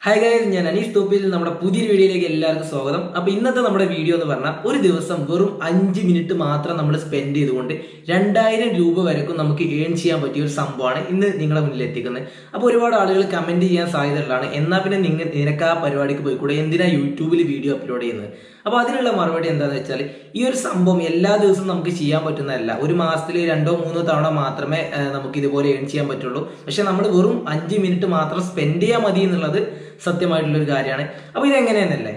Hi guys, ഞാൻ അനീഷ് തോപ്പിൽ നമ്മുടെ പുതിയ വീഡിയോയിലേക്ക് എല്ലാവർക്കും സ്വാഗതം. അപ്പോൾ ഇന്നത്തെ നമ്മുടെ വീഡിയോ എന്ന് പറഞ്ഞാൽ ഒരു ദിവസം വെറും 5 മിനിറ്റ് മാത്രം നമ്മൾ സ്പെൻഡ് ചെയ്തുകൊണ്ട് 2000 രൂപ വരെക്കും നമുക്ക് ഏൺ ചെയ്യാൻ പറ്റിയ ഒരു സംഭവമാണ് ഇന്ന് നിങ്ങളുടെ മുന്നിൽ എത്തിക്കുന്നത്. അപ്പോൾ ഒരുപാട് ആളുകൾ കമന്റ് ചെയ്യാൻ സാധ്യതയുള്ളതാണ്, എന്നാൽ പിന്നെ നിനക്ക് ആ പരിപാടിക്ക് പോയിക്കൂടെ, എന്തിനാ യൂട്യൂബിൽ വീഡിയോ അപ്ലോഡ് ചെയ്യുന്നത്? അപ്പോൾ അതിനുള്ള മറുപടി എന്താണെന്ന് വെച്ചാൽ, ഈ ഒരു സംഭവം എല്ലാ ദിവസവും നമുക്ക് ചെയ്യാൻ പറ്റുന്നതല്ല. ഒരു മാസത്തിൽ 2-3 തവണ മാത്രമേ നമുക്ക് ഇതുപോലെ ഏൺ ചെയ്യാൻ പറ്റുള്ളൂ. പക്ഷെ നമ്മൾ വെറും 5 മിനിറ്റ് മാത്രം സ്പെൻഡ് ചെയ്യാൻ മതി എന്നുള്ളത് സത്യമായിട്ടുള്ള ഒരു കാര്യമാണ്. അപ്പോൾ ഇതെങ്ങനെയെന്നല്ലേ,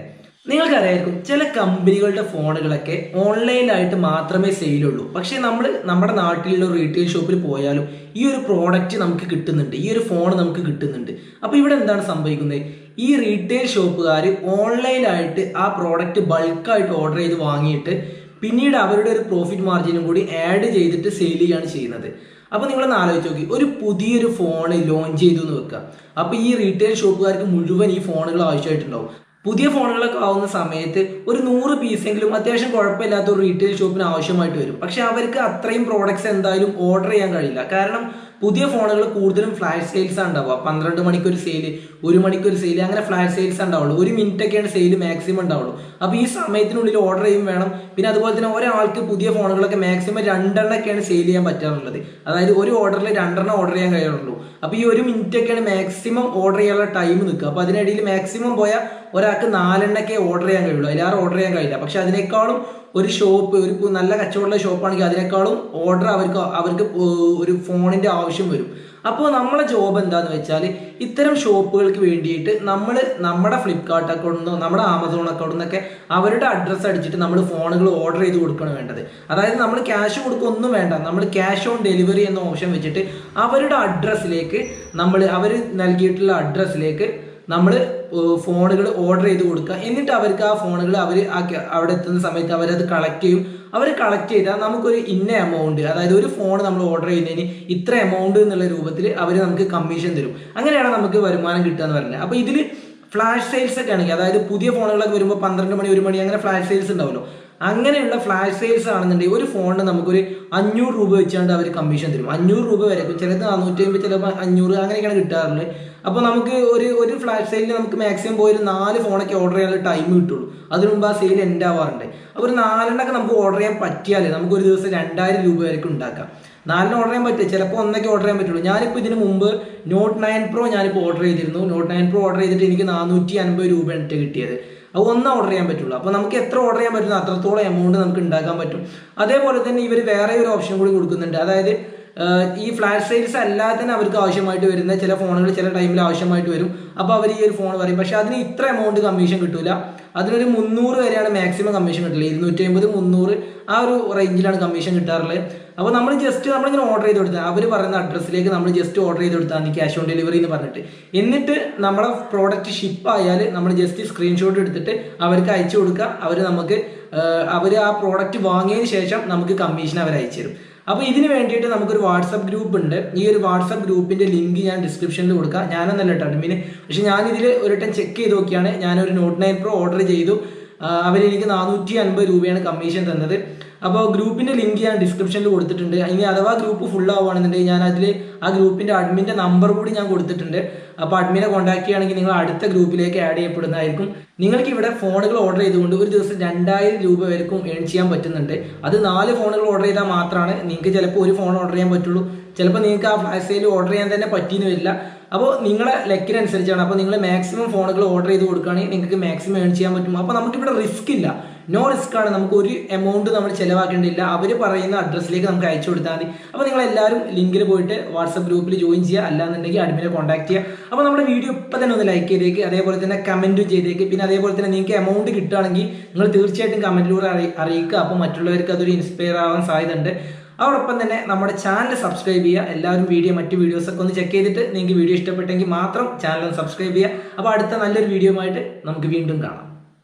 നിങ്ങൾക്കറിയായിരിക്കും ചില കമ്പനികളുടെ ഫോണുകളൊക്കെ ഓൺലൈനായിട്ട് മാത്രമേ സെയിലുള്ളൂ. പക്ഷെ നമ്മൾ നമ്മുടെ നാട്ടിലുള്ള റീറ്റെയിൽ ഷോപ്പിൽ പോയാലും ഈ ഒരു പ്രോഡക്റ്റ് നമുക്ക് കിട്ടുന്നുണ്ട്, ഈ ഒരു ഫോൺ നമുക്ക് കിട്ടുന്നുണ്ട്. അപ്പോൾ ഇവിടെ എന്താണ് സംഭവിക്കുന്നത്? ഈ റീറ്റെയിൽ ഷോപ്പുകാർ ഓൺലൈനായിട്ട് ആ പ്രോഡക്റ്റ് ബൾക്കായിട്ട് ഓർഡർ ചെയ്ത് വാങ്ങിയിട്ട് പിന്നീട് അവരുടെ ഒരു പ്രോഫിറ്റ് മാർജിനും കൂടി ആഡ് ചെയ്തിട്ട് സെയിൽ ചെയ്യുകയാണ് ചെയ്യുന്നത്. അപ്പോൾ നിങ്ങളൊന്ന് ആലോചിച്ച് നോക്കി, ഒരു പുതിയൊരു ഫോൺ ലോഞ്ച് ചെയ്തു എന്ന് വെക്കുക. അപ്പോൾ ഈ റീറ്റെയിൽ ഷോപ്പുകാർക്ക് മുഴുവൻ ഈ ഫോണുകൾ ആവശ്യമായിട്ടുണ്ടാവും. പുതിയ ഫോണുകളൊക്കെ ആവുന്ന സമയത്ത് ഒരു 100 പീസെങ്കിലും അത്യാവശ്യം കുഴപ്പമില്ലാത്ത ഒരു റീറ്റെയിൽ ഷോപ്പിന് ആവശ്യമായിട്ട് വരും. പക്ഷെ അവർക്ക് അത്രയും പ്രോഡക്ട്സ് എന്തായാലും ഓർഡർ ചെയ്യാൻ കഴിയില്ല. കാരണം പുതിയ ഫോണുകൾ കൂടുതലും ഫ്ലാഷ് സെയിൽസ് ഉണ്ടാവുക. 12 മണിക്കൊരു സെയിൽ, 1 മണിക്കൊരു സെയിൽ, അങ്ങനെ ഫ്ലാഷ് സെയിൽസ് ഉണ്ടാവുള്ളൂ. 1 മിനിറ്റ് ഒക്കെയാണ് സെയിൽ മാക്സിമം ഉണ്ടാവുള്ളൂ. അപ്പോൾ ഈ സമയത്തിനുള്ളിൽ ഓർഡർ ചെയ്യും വേണം. പിന്നെ അതുപോലെ തന്നെ ഒരാൾക്ക് പുതിയ ഫോണുകളൊക്കെ മാക്സിമം 2 എണ്ണൊക്കെയാണ് സെയിൽ ചെയ്യാൻ പറ്റാറുള്ളത്. അതായത് ഒരു ഓർഡറിൽ 2 എണ്ണം ഓർഡർ ചെയ്യാൻ കഴിയുള്ളൂ. അപ്പോൾ ഈ 1 മിനിറ്റ് ഒക്കെയാണ് മാക്സിമം ഓർഡർ ചെയ്യാനുള്ള ടൈം നിൽക്കുക. അപ്പോൾ അതിനിടയിൽ മാക്സിമം പോയാൽ ഒരാൾക്ക് 4 എണ്ണൊക്കെ ഓർഡർ ചെയ്യാൻ കഴിയുള്ളൂ, അതിലാറ് ഓർഡർ ചെയ്യാൻ കഴിയില്ല. പക്ഷെ അതിനേക്കാളും ഒരു ഷോപ്പ്, ഒരു നല്ല കച്ചവടമുള്ള ഷോപ്പാണെങ്കിൽ അതിനേക്കാളും ഓർഡർ അവർക്ക് ഒരു ഫോണിന്റെ ആവശ്യം വരും. അപ്പോൾ നമ്മളെ ജോബ് എന്താന്ന് വെച്ചാൽ, ഇത്തരം ഷോപ്പുകൾക്ക് വേണ്ടിയിട്ട് നമ്മൾ നമ്മുടെ ഫ്ലിപ്കാർട്ട് അക്കൗണ്ടിൽ നിന്നോ നമ്മുടെ ആമസോൺ അക്കൗണ്ടിൽ നിന്നൊക്കെ അവരുടെ അഡ്രസ്സ് അടിച്ചിട്ട് നമ്മൾ ഫോണുകൾ ഓർഡർ ചെയ്ത് കൊടുക്കുകയാണ് വേണ്ടത്. അതായത് നമ്മൾ ക്യാഷ് കൊടുക്കൊന്നും വേണ്ട, നമ്മൾ ക്യാഷ് ഓൺ ഡെലിവറി എന്ന ഓപ്ഷൻ വെച്ചിട്ട് അവരുടെ അഡ്രസ്സിലേക്ക് അവർ നൽകിയിട്ടുള്ള അഡ്രസ്സിലേക്ക് നമ്മൾ ഫോണുകൾ ഓർഡർ ചെയ്ത് കൊടുക്കുക. എന്നിട്ട് അവർക്ക് ആ ഫോണുകൾ അവിടെ എത്തുന്ന സമയത്ത് അവരത് കളക്ട് ചെയ്യും. അവർ കളക്ട് ചെയ്താൽ നമുക്കൊരു ഇന്ന എമൗണ്ട്, അതായത് ഒരു ഫോൺ നമ്മൾ ഓർഡർ ചെയ്യുന്നതിന് ഇത്ര എമൗണ്ട് എന്നുള്ള രൂപത്തിൽ അവർ നമുക്ക് കമ്മീഷൻ തരും. അങ്ങനെയാണ് നമുക്ക് വരുമാനം കിട്ടുക എന്ന് പറയുന്നത്. അപ്പോൾ ഇതിൽ ഫ്ലാഷ് സെയിൽസ് ഒക്കെ ആണെങ്കിൽ, അതായത് പുതിയ ഫോണുകളൊക്കെ വരുമ്പോൾ 12 മണി 1 മണി അങ്ങനെ ഫ്ലാഷ് സെയിൽസ് ഉണ്ടാവുമല്ലോ. അങ്ങനെയുള്ള ഫ്ലാഷ് സെയിൽസ് ആണെന്നുണ്ടെങ്കിൽ ഒരു ഫോണിന് നമുക്കൊരു 500 രൂപ വെച്ചാണ്ട് അവർ കമ്മീഷൻ തരും. 500 രൂപ വരെ, ചിലത് 450, ചിലപ്പോൾ 500, അങ്ങനെയൊക്കെയാണ് കിട്ടാറുള്ളത്. അപ്പോൾ നമുക്ക് ഒരു ഫ്ലാഷ് സെയിലിൽ നമുക്ക് മാക്സിമം പോയി ഒരു 4 ഫോണൊക്കെ ഓർഡർ ചെയ്യാനുള്ള ടൈം കിട്ടുള്ളൂ. അതിനു മുമ്പ് ആ സെയിൽ എൻഡ് ആവാറുണ്ട്. അപ്പോൾ ഒരു 4 എണ്ണൊക്കെ നമുക്ക് ഓർഡർ ചെയ്യാൻ പറ്റിയാൽ നമുക്ക് ഒരു ദിവസം 2000 രൂപ വരെക്കും ഉണ്ടാക്കാം. 4 ഓർഡർ ചെയ്യാൻ പറ്റും, ചിലപ്പോൾ ഒന്നൊക്കെ ഓർഡർ ചെയ്യാൻ പറ്റുള്ളൂ. ഞാനിപ്പോൾ ഇതിന് മുമ്പ് നോട്ട് 9 Pro ഞാനിപ്പോൾ ഓർഡർ ചെയ്തിരുന്നു. നോട്ട് 9 Pro ഓർഡർ ചെയ്തിട്ട് എനിക്ക് 450 രൂപ എനിക്ക് കിട്ടിയത്. അത് ഒന്ന് ഓർഡർ ചെയ്യാൻ പറ്റുള്ളൂ. അപ്പോൾ നമുക്ക് എത്ര ഓർഡർ ചെയ്യാൻ പറ്റുന്ന അത്രത്തോളം എമൗണ്ട് നമുക്ക് ഉണ്ടാക്കാൻ പറ്റും. അതേപോലെ തന്നെ ഇവർ വേറെ ഒരു ഓപ്ഷൻ കൂടി കൊടുക്കുന്നുണ്ട്. അതായത് ഈ ഫ്ലാഷ് സെയിൽസ് അല്ലാതെ തന്നെ അവർക്ക് ആവശ്യമായിട്ട് വരുന്ന ചില ഫോണുകൾ ചില ടൈമിൽ ആവശ്യമായിട്ട് വരും. അപ്പോൾ അവർ ഈ ഒരു ഫോൺ പറയും, പക്ഷെ അതിന് ഇത്ര എമൗണ്ട് കമ്മീഷൻ കിട്ടൂല. അതിനൊരു 300 വരെയാണ് മാക്സിമം കമ്മീഷൻ കിട്ടില്ല. 250, 300 ആ ഒരു റേഞ്ചിലാണ് കമ്മീഷൻ കിട്ടാറുള്ളത്. അപ്പോൾ നമ്മളിങ്ങനെ ഓർഡർ ചെയ്ത് കൊടുത്താൽ അവർ പറയുന്ന അഡ്രസ്സിലേക്ക് നമ്മൾ ജസ്റ്റ് ഓർഡർ ചെയ്ത് കൊടുത്താൽ മതി, ക്യാഷ് ഓൺ ഡെലിവറി എന്ന് പറഞ്ഞിട്ട്. എന്നിട്ട് നമ്മുടെ പ്രോഡക്റ്റ് ഷിപ്പ് ആയാൽ നമ്മൾ ജസ്റ്റ് സ്ക്രീൻഷോട്ട് എടുത്തിട്ട് അവർക്ക് അയച്ചു കൊടുക്കുക. അവർ ആ പ്രോഡക്റ്റ് വാങ്ങിയതിന് ശേഷം നമുക്ക് കമ്മീഷൻ അവർ അയച്ചു തരും. അപ്പോൾ ഇതിന് വേണ്ടിയിട്ട് നമുക്കൊരു വാട്സപ്പ് ഗ്രൂപ്പ് ഉണ്ട്. ഈ ഒരു വാട്സപ്പ് ഗ്രൂപ്പിന്റെ ലിങ്ക് ഞാൻ ഡിസ്ക്രിപ്ഷനിൽ കൊടുക്കാം. ഞാനൊന്നല്ല കേട്ടോ അഡ്മിന്, പക്ഷെ ഞാനിതിൽ ഒരു വട്ടം ചെക്ക് ചെയ്ത് നോക്കിയാണ്. ഞാനൊരു നോട്ട് 9 Pro ഓർഡർ ചെയ്തു. അവരെനിക്ക് 450 രൂപയാണ് കമ്മീഷൻ തന്നത്. അപ്പോൾ ഗ്രൂപ്പിന്റെ ലിങ്ക് ഞാൻ ഡിസ്ക്രിപ്ഷനിൽ കൊടുത്തിട്ടുണ്ട്. ഇനി അഥവാ ഗ്രൂപ്പ് ഫുൾ ആവുകയാണെന്നുണ്ടെങ്കിൽ ഞാൻ അതിൽ ആ ഗ്രൂപ്പിന്റെ അഡ്മിന്റെ നമ്പർ കൂടി ഞാൻ കൊടുത്തിട്ടുണ്ട്. അപ്പോൾ അഡ്മിനെ കോൺടാക്ട് ചെയ്യുകയാണെങ്കിൽ നിങ്ങൾ അടുത്ത ഗ്രൂപ്പിലേക്ക് ആഡ് ചെയ്യപ്പെടുന്നതായിരിക്കും. നിങ്ങൾക്ക് ഇവിടെ ഫോണുകൾ ഓർഡർ ചെയ്തുകൊണ്ട് ഒരു ദിവസം 2000 രൂപ വരെക്കും ഏൺ ചെയ്യാൻ പറ്റുന്നുണ്ട്. അത് 4 ഫോണുകൾ ഓർഡർ ചെയ്താൽ മാത്രമാണ്. നിങ്ങൾക്ക് ചിലപ്പോൾ ഒരു ഫോൺ ഓർഡർ ചെയ്യാൻ പറ്റുള്ളൂ, ചിലപ്പോൾ നിങ്ങൾക്ക് ആ ഫ്ലാഷ് സെയിൽ ഓർഡർ ചെയ്യാൻ തന്നെ പറ്റിയെന്ന് വരില്ല. അപ്പോൾ നിങ്ങളെ ലക്കിനനുസരിച്ചാണ്. അപ്പോൾ നിങ്ങൾ മാക്സിമം ഫോണുകൾ ഓർഡർ ചെയ്ത് കൊടുക്കുകയാണെങ്കിൽ നിങ്ങൾക്ക് മാക്സിമം ഏൺ ചെയ്യാൻ പറ്റും. അപ്പോൾ നമുക്കിവിടെ റിസ്ക് ഇല്ല, നോ റിസ്ക് ആണ്. നമുക്ക് ഒരു എമൗണ്ട് നമ്മൾ ചിലവാക്കേണ്ടില്ല. അവർ പറയുന്ന അഡ്രസ്സിലേക്ക് നമുക്ക് അയച്ചു കൊടുത്താൽ മതി. അപ്പോൾ നിങ്ങളെല്ലാവരും ലിങ്കിൽ പോയിട്ട് വാട്സപ്പ് ഗ്രൂപ്പിൽ ജോയിൻ ചെയ്യുക, അല്ലാന്നുണ്ടെങ്കിൽ അഡ്മിനെ കോൺടാക്ട് ചെയ്യുക. അപ്പോൾ നമ്മുടെ വീഡിയോ ഇപ്പം തന്നെ ഒന്ന് ലൈക്ക് ചെയ്തേക്ക്, അതേപോലെ തന്നെ കമൻറ്റും ചെയ്തേക്ക്. പിന്നെ അതേപോലെ തന്നെ നിങ്ങൾക്ക് എമൗണ്ട് കിട്ടുകയാണെങ്കിൽ നിങ്ങൾ തീർച്ചയായിട്ടും കമൻറ്റിലൂടെ അറിയിക്കുക. അപ്പോൾ മറ്റുള്ളവർക്ക് അതൊരു ഇൻസ്പയർ ആവാൻ സാധ്യതയുണ്ട്. അതോടൊപ്പം തന്നെ നമ്മുടെ ചാനൽ സബ്സ്ക്രൈബ് ചെയ്യുക. എല്ലാവരും മറ്റു വീഡിയോസൊക്കെ ഒന്ന് ചെക്ക് ചെയ്തിട്ട് നിങ്ങൾക്ക് വീഡിയോ ഇഷ്ടപ്പെട്ടെങ്കിൽ മാത്രം ചാനൽ സബ്സ്ക്രൈബ് ചെയ്യുക. അപ്പോൾ അടുത്ത നല്ലൊരു വീഡിയോ ആയിട്ട് നമുക്ക് വീണ്ടും കാണാം.